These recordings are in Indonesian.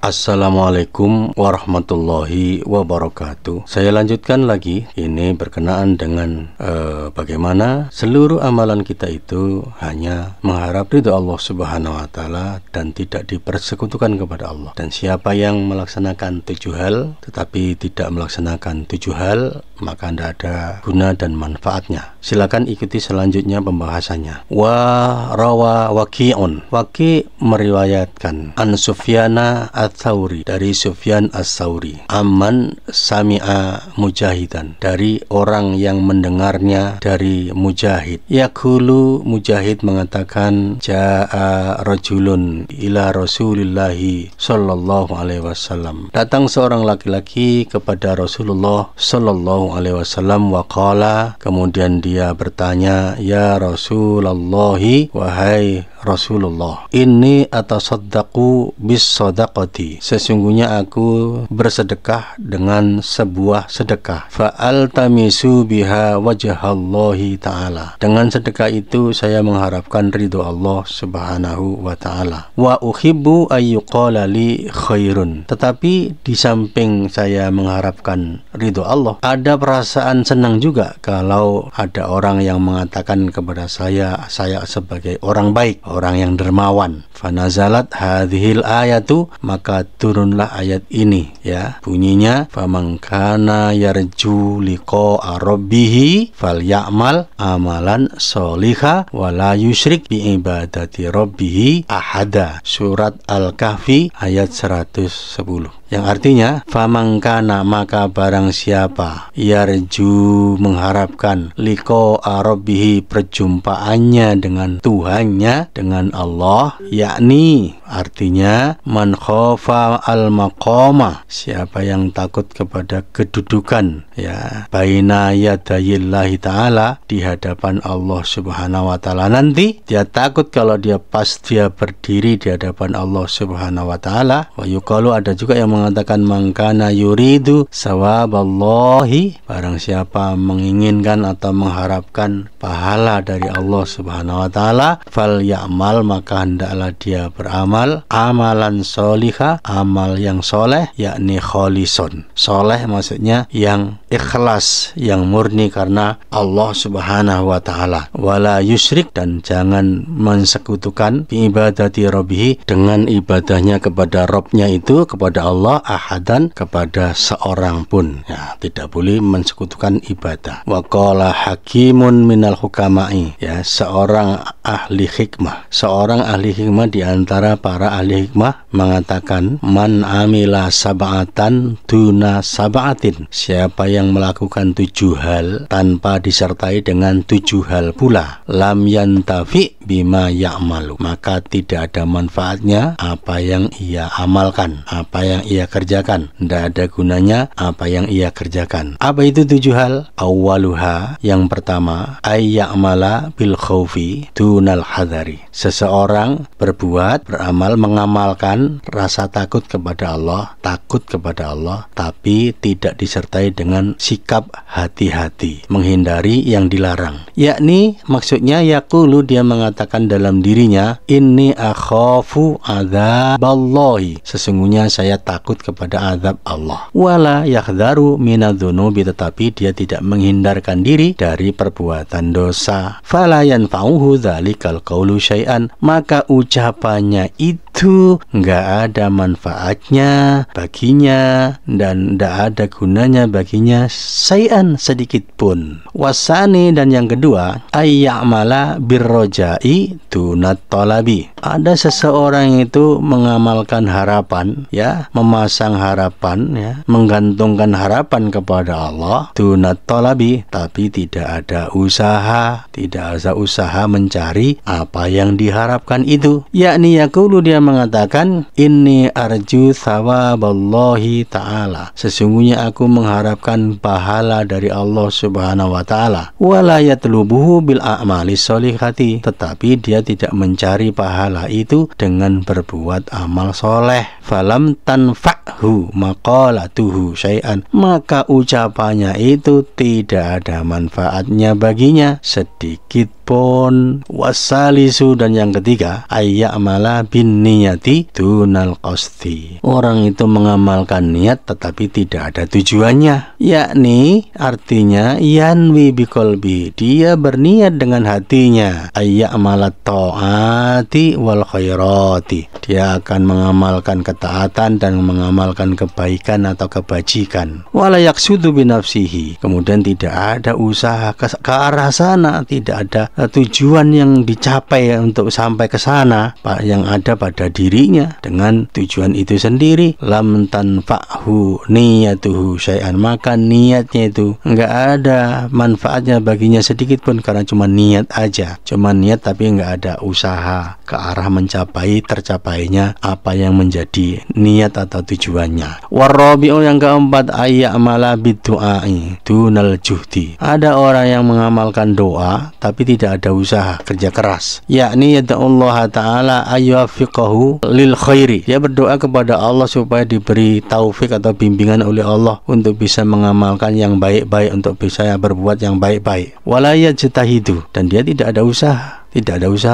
Assalamualaikum warahmatullahi wabarakatuh. Saya lanjutkan lagi. Ini berkenaan dengan bagaimana seluruh amalan kita itu hanya mengharap ridha Allah Subhanahu wa taala dan tidak dipersekutukan kepada Allah. Dan siapa yang melaksanakan 7 hal tetapi tidak melaksanakan 7 hal, maka tidak ada guna dan manfaatnya. Silakan ikuti selanjutnya pembahasannya. Wa rawa Waqi'un. Waqi' meriwayatkan an Sufyana Ats-Tsauri, dari Sufyan Ats-Tsauri, amman sami'a Mujahidan, dari orang yang mendengarnya dari Mujahid. Yaqulu, Mujahid mengatakan, ja'a rajulun ila Rasulillahi sallallahu alaihi wasallam, datang seorang laki-laki kepada Rasulullah sallallahu alaihi wasallam, wa qala, kemudian dia bertanya, ya Rasulullahi, wahai Rasulullah, inni atasaddaqu bis sadaqati, sesungguhnya aku bersedekah dengan sebuah sedekah, fa'altamisu biha wajhallahi ta'ala, dengan sedekah itu saya mengharapkan ridho Allah Subhanahu wa ta'ala, wa uhibbu ayyuqala li khairun, tetapi di samping saya mengharapkan ridho Allah, ada perasaan senang juga kalau ada orang yang mengatakan kepada saya sebagai orang baik, orang yang dermawan. Fanazalat hadhil ayatu, maka turunlah ayat ini, ya, bunyinya, faman kana yarju liqa'a rabbih falyamal amalan sholiha wa la yusyrik bi ibadati rabbih ahada. Surat Al-Kahfi ayat 110, yang artinya, famangkana, maka barang siapa, yarju, mengharapkan, liqa'a rabbih, perjumpaannya dengan Tuhannya, dengan Allah, yakni artinya man khofa al-maqama, siapa yang takut kepada kedudukan, ya, baina yadayillahi ta'ala, di hadapan Allah Subhanahu wa ta'ala nanti, dia takut kalau dia berdiri di hadapan Allah Subhanahu wa ta'ala. Wa yuqalu, ada juga yang mengatakan, mangkana yuridu sawaballahi, barang siapa menginginkan atau mengharapkan pahala dari Allah Subhanahu wa ta'ala, fal ya'mal, maka hendaklah dia beramal, amalan sholiha, amal yang soleh, yakni kholison. Soleh maksudnya yang ikhlas, yang murni karena Allah Subhanahu wa ta'ala. Wala yusyrik, dan jangan mensekutukan bi ibadati rabbih, dengan ibadahnya kepada Rabbnya itu, kepada Allah, ahadan, kepada seorang pun, ya, tidak boleh mensekutukan ibadah. Wa qala hakimun minal hukama'i, ya, seorang ahli hikmah di antara para ahli hikmah mengatakan, man amila sab'atan duna sab'atin, siapa yang melakukan 7 hal tanpa disertai dengan 7 hal pula, lam yantafi bima ya'malu, maka tidak ada manfaatnya apa yang ia amalkan, apa yang ia kerjakan, tidak ada gunanya apa yang ia kerjakan. Apa itu 7 hal? Awwaluha, yang pertama, ayya'mala bil khaufi dunal hadari, seseorang beramal, mengamalkan rasa takut kepada Allah, tapi tidak disertai dengan sikap hati-hati, menghindari yang dilarang. Yakni maksudnya, yaqulu, dia mengatakan dalam dirinya, inni akhafu adzaballahi, sesungguhnya saya takut kepada azab Allah. Wala yahdharu minadzunubi, tetapi dia tidak menghindarkan diri dari perbuatan dosa. Fala yanfa'uhu dzalikal qaulu syai'an, maka ucapannya itu nggak ada manfaatnya baginya dan nggak ada gunanya baginya syai'an, sedikit pun. Wasani, dan yang kedua, ayya'mala birrojai dunat talabi, ada seseorang itu mengamalkan harapan, ya, memasang harapan, ya, menggantungkan harapan kepada Allah, dunat talabi, tapi tidak ada usaha mencari apa yang diharapkan itu. Yakni yaqulu, dia mengatakan, inni arju thawaballahi ta'ala, sesungguhnya aku mengharapkan pahala dari Allah Subhanahu wa ta'ala. Wala yatlubuhu bil a'mali sholihati, tetapi dia tidak mencari pahala itu dengan berbuat amal soleh. Falam tanfa'hu maqalatuhu syai'an, maka ucapannya itu tidak ada manfaatnya baginya sedikit pun. Wasalisu, dan yang ketiga, ayya'mala bin niyati dunal qasdi. Orang itu mengamalkan niat tetapi tidak ada tujuannya, yakni artinya yanwi biqalbi, dia berniat dengan hatinya, ayya'mala ta'ati wal khairati, dia akan mengamalkan ketaatan dan mengamalkan kebaikan atau kebajikan. Wala yaqsudu binafsihi, kemudian tidak ada usaha ke arah sana, tidak ada tujuan yang dicapai untuk sampai ke sana. Yang ada pada dirinya dengan tujuan itu sendiri, lam tanfa'hu niyatuhu syai'an, maka niatnya itu enggak ada manfaatnya baginya sedikit pun, karena cuma niat aja, cuma niat tapi enggak ada usaha ke arah mencapai tercapainya apa yang menjadi niat atau tujuannya. Warabi'u, yang keempat, ayya'mala biddu'ai dunal juhdi, ada orang yang mengamalkan doa tapi tidak ada usaha kerja keras, yakni yad'ullaha ta'ala ayyuwaffiqahu lil khairi, dia berdoa kepada Allah supaya diberi taufik atau bimbingan oleh Allah untuk bisa mengamalkan yang baik-baik, untuk bisa berbuat yang baik-baik. Wala yajtahidu, dan dia tidak ada usaha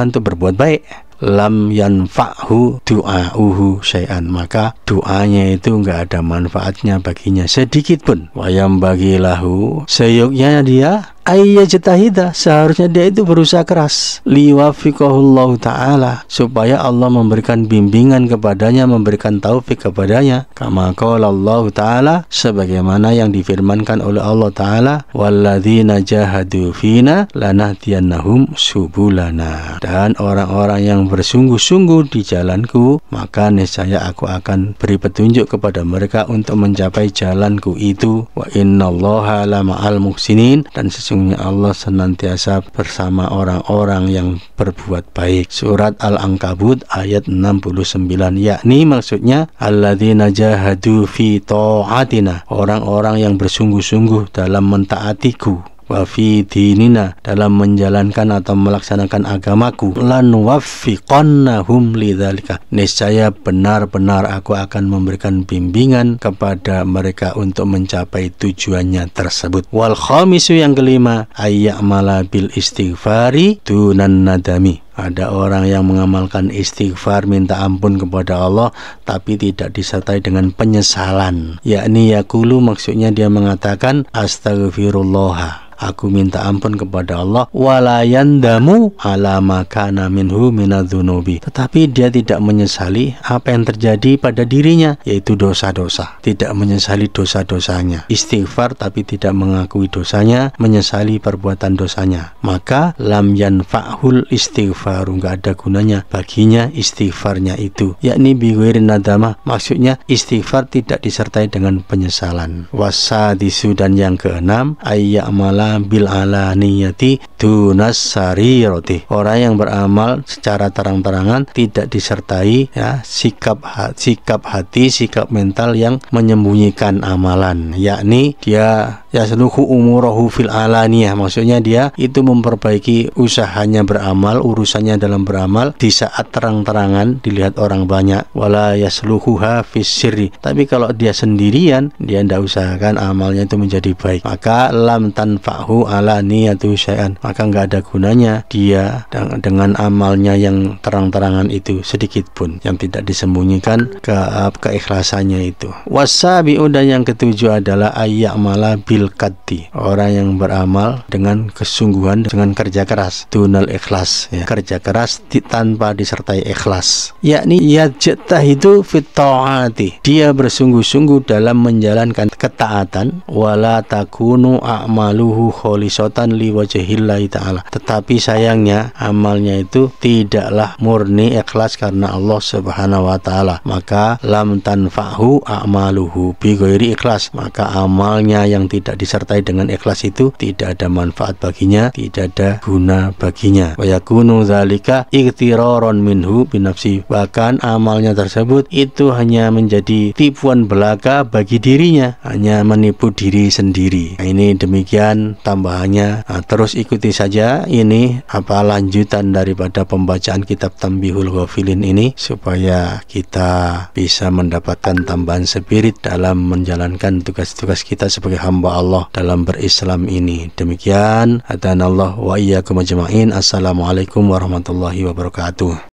untuk berbuat baik. Lam yanfa'hu du'a'uhu syai'an, maka doanya itu enggak ada manfaatnya baginya sedikit pun. Wayam bagilahu, seyuknya dia ayyajtahida, seharusnya dia itu berusaha keras, liwafiqahullahu ta'ala, supaya Allah memberikan bimbingan kepadanya, memberikan taufik kepadanya. Kama qala Allah ta'ala, sebagaimana yang difirmankan oleh Allah ta'ala, walladzina jahadu fina lanahdiyannahum subulana, dan orang-orang yang bersungguh-sungguh di jalanku, maka niscaya aku akan beri petunjuk kepada mereka untuk mencapai jalanku itu. Wa innallaha lama'al muhsinin, dan sesungguhnya Allah senantiasa bersama orang-orang yang berbuat baik. Surat Al-Ankabut ayat 69, yakni maksudnya alladzina jahadu fi ta'atina, orang-orang yang bersungguh-sungguh dalam mentaatiku, wa fi dinina, dalam menjalankan atau melaksanakan agamaku, lan waffiqannahum lidzalika, niscaya benar-benar aku akan memberikan bimbingan kepada mereka untuk mencapai tujuannya tersebut. Wal khamisu, yang kelima, ayya'mala bil istighfari dunan nadami, ada orang yang mengamalkan istighfar, minta ampun kepada Allah, tapi tidak disertai dengan penyesalan, yakni yaqulu, maksudnya dia mengatakan astaghfirullah, aku minta ampun kepada Allah, wala yandamu ala ma kana minhu minadzunubi, tetapi dia tidak menyesali apa yang terjadi pada dirinya, yaitu dosa-dosa, tidak menyesali dosa-dosanya. Istighfar tapi tidak mengakui dosanya, menyesali perbuatan dosanya, maka lam yanfa'hul istighfar, enggak ada gunanya baginya istighfarnya itu, yakni bighairin nadamah, maksudnya istighfar tidak disertai dengan penyesalan. Wasadisu, dan yang keenam, ayya'mala bil alaniyati dunas sarirati, orang yang beramal secara terang-terangan tidak disertai sikap hati, sikap mental yang menyembunyikan amalan, yakni dia yasluhu umurahu fil alaniyah, maksudnya dia itu memperbaiki usahanya beramal, urusannya dalam beramal di saat terang-terangan dilihat orang banyak. Wala yasluhuha fis sirri, tapi kalau dia sendirian, dia tidak usahakan amalnya itu menjadi baik, maka lam tanfa'hu ala niyatu syai'an, maka enggak ada gunanya dia dengan amalnya yang terang-terangan itu sedikit pun, yang tidak disembunyikan keikhlasannya itu. Wasabi'u, dan yang ketujuh adalah ayya'mala bil qaddi, orang yang beramal dengan kesungguhan, dengan kerja keras, dunal ikhlas, kerja keras tanpa disertai ikhlas, yakni yajtahidu fit ta'ati, dia bersungguh-sungguh dalam menjalankan ketaatan, wala takunu a'maluhu kholisatan liwajhillahi ta'ala, tetapi sayangnya amalnya itu tidaklah murni ikhlas karena Allah Subhanahu wa ta'ala, maka lam tanfa'hu a'maluhu bi ghairi ikhlas, maka amalnya yang tidak disertai dengan ikhlas itu tidak ada manfaat baginya, tidak ada guna baginya. Wa yakunu dzalika igtiraron minhu binafsi. Bahkan amalnya tersebut itu hanya menjadi tipuan belaka bagi dirinya, hanya menipu diri sendiri. Nah, ini demikian tambahannya. Nah, terus ikuti saja ini apa lanjutan daripada pembacaan kitab Tanbihul Ghafilin ini, supaya kita bisa mendapatkan tambahan spirit dalam menjalankan tugas-tugas kita sebagai hamba Allah dalam berislam ini. Demikian, hadanallah wa iyyakum ajma'in. Assalamualaikum warahmatullahi wabarakatuh.